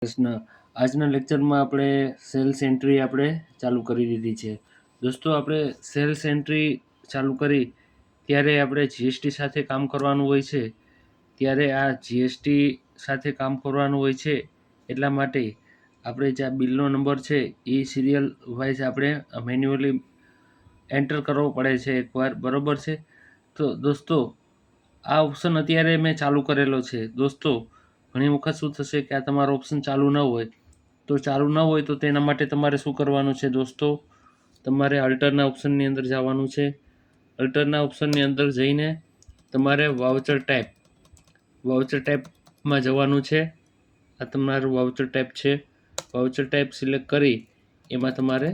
પ્રશ્ન આજના લેક્ચરમાં આપણે સેલ્સ એન્ટ્રી આપણે ચાલુ કરી દીધી છે. દોસ્તો, આપણે સેલ્સ એન્ટ્રી ચાલુ કરી ત્યારે આપણે જીએસટી સાથે કામ કરવાનું હોય છે. ત્યારે આ જીએસટી સાથે કામ કરવાનું હોય છે એટલા માટે આપણે જે આ બિલનો નંબર છે એ સિરિયલ વાઇઝ આપણે મેન્યુઅલી એન્ટર કરવો પડે છે એકવાર, બરાબર છે. તો દોસ્તો, આ ઓપ્શન અત્યારે મેં ચાલુ કરેલો છે. દોસ્તો, ઘણી વખત શું થશે કે આ તમારો ઓપ્શન ચાલુ ન હોય, તો ચાલુ ન હોય તો તેના માટે તમારે શું કરવાનું છે દોસ્તો? તમારે અલ્ટરના ઓપ્શનની અંદર જવાનું છે. અલ્ટરના ઓપ્શનની અંદર જઈને તમારે વાઉચર ટાઈપમાં જવાનું છે. આ તમારું વાઉચર ટાઈપ છે. વાઉચર ટાઈપ સિલેક્ટ કરી એમાં તમારે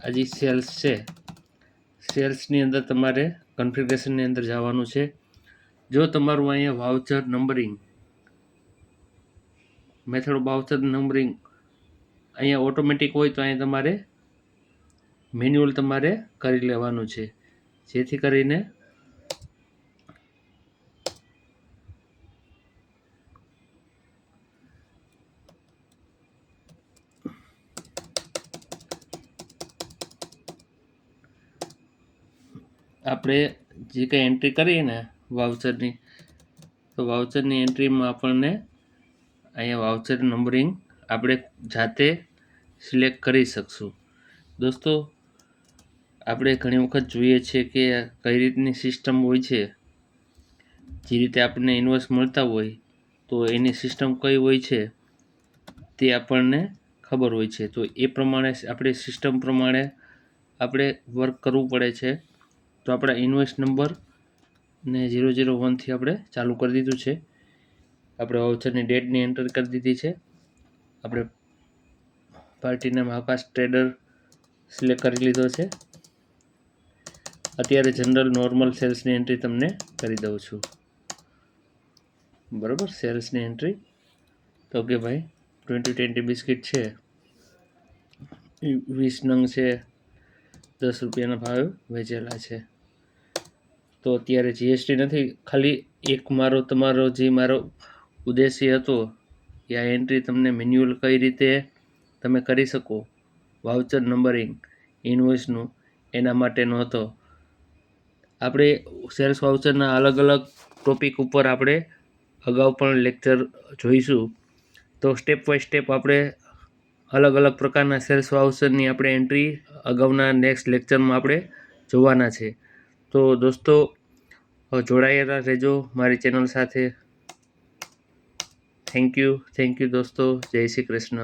આ જે સેલ્સ છે, સેલ્સની અંદર તમારે કન્ફિગરેશનની અંદર જવાનું છે. જો તમારું અહીંયા voucher numbering method voucher numbering અહીંયા ઓટોમેટિક હોય તો અહીંયા તમારે મેન્યુઅલ તમારે કરી લેવાનું છે, જેથી કરીને આપણે જે કંઈ એન્ટ્રી કરીએ ને વાઉચરની, તો વાઉચરની એન્ટ્રીમાં આપણને અહીંયા વાઉચર નંબરિંગ આપણે જાતે સિલેક્ટ કરી શકશું. દોસ્તો, આપણે ઘણી વખત જોઈએ છીએ કે કઈ રીતની સિસ્ટમ હોય છે. જે રીતે આપણને ઇન્વોઇસ મળતા હોય તો એની સિસ્ટમ કઈ હોય છે તે આપણને ખબર હોય છે. તો એ પ્રમાણે આપણે સિસ્ટમ પ્રમાણે આપણે વર્ક કરવું પડે છે. તો આપણા ઇન્વોઇસ નંબર ને 001થી આપણે ચાલુ કરી દીધું છે. આપણે વાઉચરની ડેટની એન્ટર કરી દીધી છે. આપણે પાર્ટી નામ આકાશ ટ્રેડર સિલેક્ટ કરી લીધો છે. અત્યારે જનરલ નોર્મલ સેલ્સની એન્ટ્રી તમને કરી દઉં છું, બરાબર. સેલ્સની એન્ટ્રી તો કે ભાઈ 20 બિસ્કિટ છે, 20 નંગ છે, 10 રૂપિયાના ભાવે વેચેલા છે. તો અત્યારે જીએસટી નથી, ખાલી એક તમારો જે મારો ઉદ્દેશ્ય હતો કે આ એન્ટ્રી તમને મેન્યુઅલ કઈ રીતે તમે કરી શકો વાઉચર નંબરિંગ ઇન્વોઇસનું, એના માટેનો હતો. આપણે સેલ્સ વાઉચરના અલગ અલગ ટોપિક ઉપર આપણે અગાઉ પણ લેક્ચર જોઈશું. તો સ્ટેપ બાય સ્ટેપ આપણે અલગ અલગ પ્રકારના સેલ્સ વાઉચરની આપણે એન્ટ્રી અગાઉના નેક્સ્ટ લેક્ચરમાં આપણે જોવાના છે. તો દોસ્તો, જોડાયેલા રહેજો મારી ચેનલ સાથે. થેન્ક યુ દોસ્તો. જય શ્રી કૃષ્ણ.